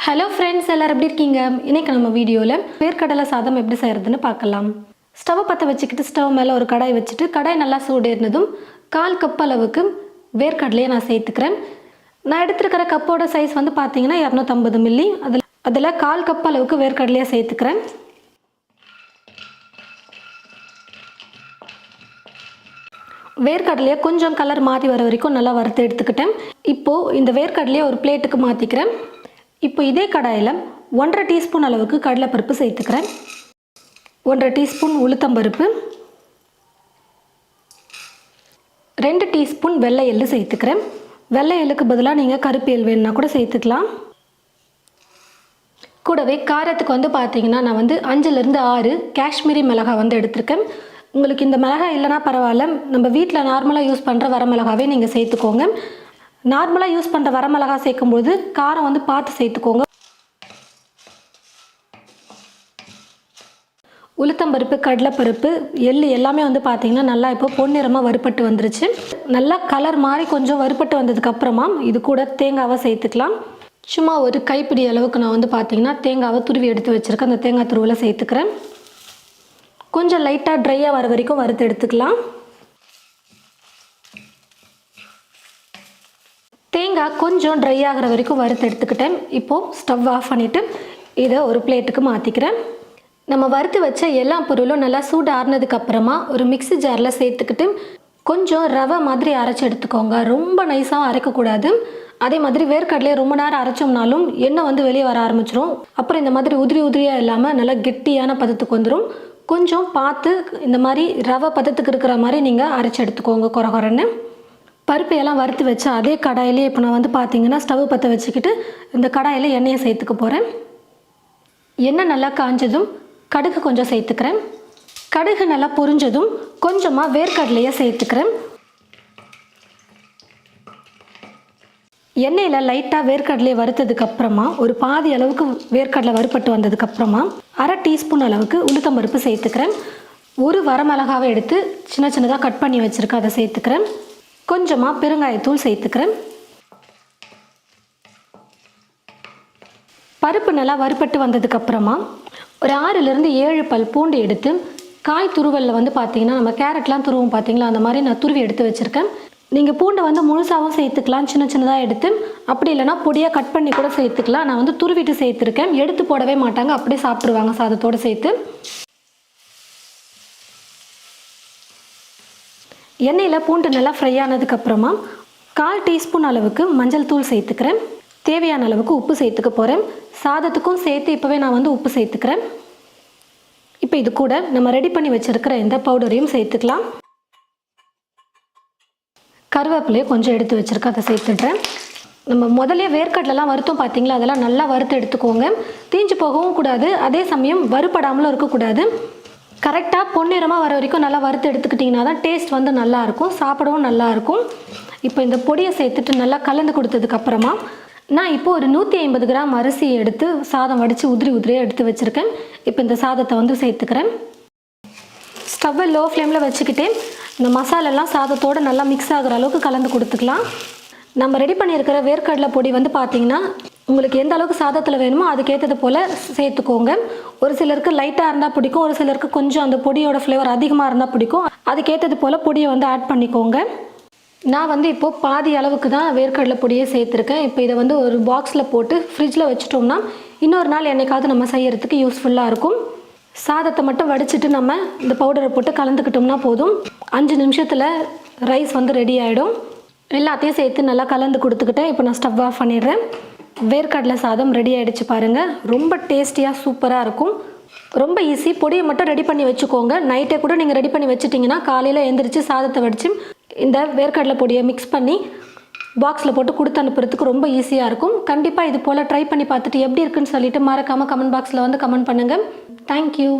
Hello friends, எல்லாரும் எப்படி இருக்கீங்க? இன்னைக்கு நம்ம வீடியோவில் வேர்க்கடலை சாதம் எப்படி செய்கிறதுன்னு பார்க்கலாம். ஸ்டவ் பற்ற வச்சுக்கிட்டு ஸ்டவ் மேலே ஒரு கடாய் வச்சுட்டு கடாய் நல்லா சூடேறினதும் 1/4 கப் அளவுக்கு வேர்க்கடலையை நான் சேர்த்துக்கிறேன். நான் எடுத்துருக்கிற கப்போட சைஸ் வந்து பார்த்தீங்கன்னா 250 மில்லி. அதில் 1/4 கப் அளவுக்கு வேர்க்கடலையை சேர்த்துக்கிறேன். வேர்க்கடலையை கொஞ்சம் கலர் மாற்றி வர வரைக்கும் நல்லா வறுத்து எடுத்துக்கிட்டேன். இப்போது இந்த வேர்க்கடலையை ஒரு பிளேட்டுக்கு மாற்றிக்கிறேன். இப்போ இதே கடாயில் 1/2 டீஸ்பூன் அளவுக்கு கடலைப்பருப்பு சேர்த்துக்கிறேன். 1/2 டீஸ்பூன் உளுத்தம்பருப்பு, 2 டீஸ்பூன் வெள்ளை எள்ளு சேர்த்துக்கிறேன். வெள்ளை எள்ளுக்கு பதிலாக நீங்கள் கருப்பு எள் வேணுன்னா கூட சேர்த்துக்கலாம். கூடவே காரத்துக்கு வந்து பார்த்தீங்கன்னா நான் வந்து 5லேருந்து 6 காஷ்மீரி மிளகாய் வந்து எடுத்திருக்கேன். உங்களுக்கு இந்த மிளகாய் இல்லைனா பரவாயில்ல, நம்ம வீட்டில் நார்மலாக யூஸ் பண்ணுற வரமிளகாவே நீங்கள் சேர்த்துக்கோங்க. நார்மலாக யூஸ் பண்ணுற வரமிளகாய் சேர்க்கும்போது காரம் வந்து பார்த்து சேர்த்துக்கோங்க. உளுத்தம்பருப்பு, கடலைப்பருப்பு, எள்ளு எல்லாமே வந்து பார்த்திங்கன்னா நல்லா இப்போ பொன்னிறமாக வறுப்பட்டு வந்துருச்சு. நல்லா கலர் மாதிரி கொஞ்சம் வறுப்பட்டு வந்ததுக்கப்புறமா இது கூட தேங்காவை சேர்த்துக்கலாம். சும்மா ஒரு கைப்பிடி அளவுக்கு நான் வந்து பார்த்திங்கன்னா தேங்காவை துருவி எடுத்து வச்சுருக்கேன். அந்த தேங்காய் துருவலை சேர்த்துக்கிறேன். கொஞ்சம் லைட்டாக ட்ரையாக வர வரைக்கும் வறுத்து எடுத்துக்கலாம். தேங்காய் கொஞ்சம் ட்ரை ஆகிற வரைக்கும் வறுத்து எடுத்துக்கிட்டேன். இப்போது ஸ்டவ் ஆஃப் பண்ணிவிட்டு இதை ஒரு பிளேட்டுக்கு மாற்றிக்கிறேன். நம்ம வறுத்து வச்ச எல்லா பொருளும் நல்லா சூடு ஆறுனதுக்கப்புறமா ஒரு மிக்ஸி ஜாரில் சேர்த்துக்கிட்டு கொஞ்சம் ரவை மாதிரி அரைச்சி எடுத்துக்கோங்க. ரொம்ப நைஸாகவும் அரைக்கக்கூடாது. அதே மாதிரி வேர்க்கடலையை ரொம்ப நேரம் அரைச்சோம்னாலும் எண்ணெய் வந்து வெளியே வர ஆரம்பிச்சிடும். அப்புறம் இந்த மாதிரி உதிரி உதிரியாக இல்லாமல் நல்லா கெட்டியான பதத்துக்கு வந்துடும். கொஞ்சம் பார்த்து இந்த மாதிரி ரவை பதத்துக்கு இருக்கிற மாதிரி நீங்கள் அரைச்சி எடுத்துக்கோங்க கொரகொரன்னு. பருப்பையெல்லாம் வறுத்து வச்சு அதே கடாயிலே இப்போ நான் வந்து பார்த்தீங்கன்னா ஸ்டவ் பற்ற வச்சுக்கிட்டு இந்த கடாயில் எண்ணெயை சேர்த்துக்க போகிறேன். எண்ணெய் நல்லா காஞ்சதும் கடுகு கொஞ்சம் சேர்த்துக்கிறேன். கடுகு நல்லா பொரிஞ்சதும் கொஞ்சமாக வேர்க்கடலையை சேர்த்துக்கிறேன். எண்ணெயில் லைட்டாக வேர்க்கடலையை வறுத்ததுக்கப்புறமா ஒரு பாதி அளவுக்கு வேர்க்கடலை வறுப்பட்டு வந்ததுக்கப்புறமா 1/2 டீஸ்பூன் அளவுக்கு உளுத்தம்பருப்பு சேர்த்துக்கிறேன். ஒரு வரமிளகாவை எடுத்து சின்ன சின்னதாக கட் பண்ணி வச்சுருக்கேன், அதை சேர்த்துக்கிறேன். கொஞ்சமாக பெருங்காயத்தூள் சேர்த்துக்கிறேன். பருப்பு நல்லா வறுப்பட்டு வந்ததுக்கப்புறமா ஒரு 6லேருந்து 7 பல் பூண்டு எடுத்து காய் துருவலில் வந்து பார்த்தீங்கன்னா நம்ம கேரட்லாம் துருவும் பார்த்தீங்களா, அந்த மாதிரி நான் துருவி எடுத்து வச்சுருக்கேன். நீங்கள் பூண்டை வந்து முழுசாகவும் சேர்த்துக்கலாம், சின்ன சின்னதாக எடுத்து. அப்படி இல்லைனா பொடியாக கட் பண்ணி கூட சேர்த்துக்கலாம். நான் வந்து துருவிட்டு சேர்த்துருக்கேன். எடுத்து போடவே மாட்டாங்க, அப்படியே சாப்பிட்ருவாங்க சாதத்தோடு சேர்த்து. எண்ணெயில் பூண்டு நல்லா ஃப்ரை ஆனதுக்கப்புறமா 1/4 டீஸ்பூன் அளவுக்கு மஞ்சள் தூள் சேர்த்துக்கிறேன். தேவையான அளவுக்கு உப்பு சேர்த்துக்க போகிறேன். சாதத்துக்கும் சேர்த்து இப்போவே நான் வந்து உப்பு சேர்த்துக்கிறேன். இப்போ இது கூட நம்ம ரெடி பண்ணி வச்சுருக்கிற இந்த பவுடரையும் சேர்த்துக்கலாம். கருவேப்பிலையை கொஞ்சம் எடுத்து வச்சுருக்கேன், அதை சேர்த்துடுறேன். நம்ம முதலே வேர்க்கடலாம் வறுத்தோம் பார்த்தீங்களா, அதெல்லாம் நல்லா வறுத்து எடுத்துக்கோங்க. தீஞ்சு போகவும் கூடாது, அதே சமயம் வறுப்படாமலும் இருக்கக்கூடாது. கரெக்டாக பொன்னிறமாக வர வரைக்கும் நல்லா வறுத்து எடுத்துக்கிட்டிங்கன்னா தான் டேஸ்ட் வந்து நல்லாயிருக்கும், சாப்பிடவும் நல்லாயிருக்கும். இப்போ இந்த பொடியை சேர்த்துட்டு நல்லா கலந்து கொடுத்ததுக்கப்புறமா நான் இப்போ ஒரு 150 கிராம் அரிசியை எடுத்து சாதம் வடித்து உதிரி உதிரியாக எடுத்து வச்சுருக்கேன். இப்போ இந்த சாதத்தை வந்து சேர்த்துக்கிறேன். ஸ்டவ்வை லோ ஃப்ளேமில் வச்சுக்கிட்டே இந்த மசாலெல்லாம் சாதத்தோடு நல்லா மிக்ஸ் ஆகிற அளவுக்கு கலந்து கொடுத்துக்கலாம். நம்ம ரெடி பண்ணியிருக்கிற வேர்க்கடலை பொடி வந்து பார்த்திங்கன்னா உங்களுக்கு எந்த அளவுக்கு சாதத்தில் வேணுமோ அதுக்கேற்றது போல் சேர்த்துக்கோங்க. ஒரு சிலருக்கு லைட்டாக இருந்தால் பிடிக்கும், ஒரு சிலருக்கு கொஞ்சம் அந்த பொடியோட ஃப்ளேவர் அதிகமாக இருந்தால் பிடிக்கும். அதுக்கேற்றது போல் பொடியை வந்து ஆட் பண்ணிக்கோங்க. நான் வந்து இப்போது பாதி அளவுக்கு தான் வேர்க்கடலை பொடியை சேர்த்துருக்கேன். இப்போ இதை வந்து ஒரு பாக்ஸில் போட்டு ஃப்ரிட்ஜில் வச்சுட்டோம்னா இன்னொரு நாள் என்னைக்காவது நம்ம செய்யறதுக்கு யூஸ்ஃபுல்லாக இருக்கும். சாதத்தை மட்டும் வடிச்சிட்டு நம்ம இந்த பவுடரை போட்டு கலந்துக்கிட்டோம்னா போதும். 5 நிமிஷத்தில் ரைஸ் வந்து ரெடி ஆகிடும். எல்லாத்தையும் சேர்த்து நல்லா கலந்து கொடுத்துக்கிட்டேன். இப்போ நான் ஸ்டவ் ஆஃப் பண்ணிடுறேன். வேர்க்கடலை சாதம் ரெடி ஆகிடுச்சு பாருங்கள். ரொம்ப டேஸ்டியாக சூப்பராக இருக்கும். ரொம்ப ஈஸி. பொடியை மட்டும் ரெடி பண்ணி வச்சுக்கோங்க. நைட்டே கூட நீங்கள் ரெடி பண்ணி வச்சுட்டிங்கன்னா காலையில் எழுந்திரிச்சு சாதத்தை வடித்து இந்த வேர்க்கடலை பொடியை மிக்ஸ் பண்ணி பாக்ஸில் போட்டு கொடுத்து அனுப்புறதுக்கு ரொம்ப ஈஸியாக இருக்கும். கண்டிப்பாக இது போல் ட்ரை பண்ணி பார்த்துட்டு எப்படி இருக்குன்னு சொல்லிட்டு மறக்காமல் கமெண்ட் பாக்ஸில் வந்து கமெண்ட் பண்ணுங்கள். தேங்க்யூ.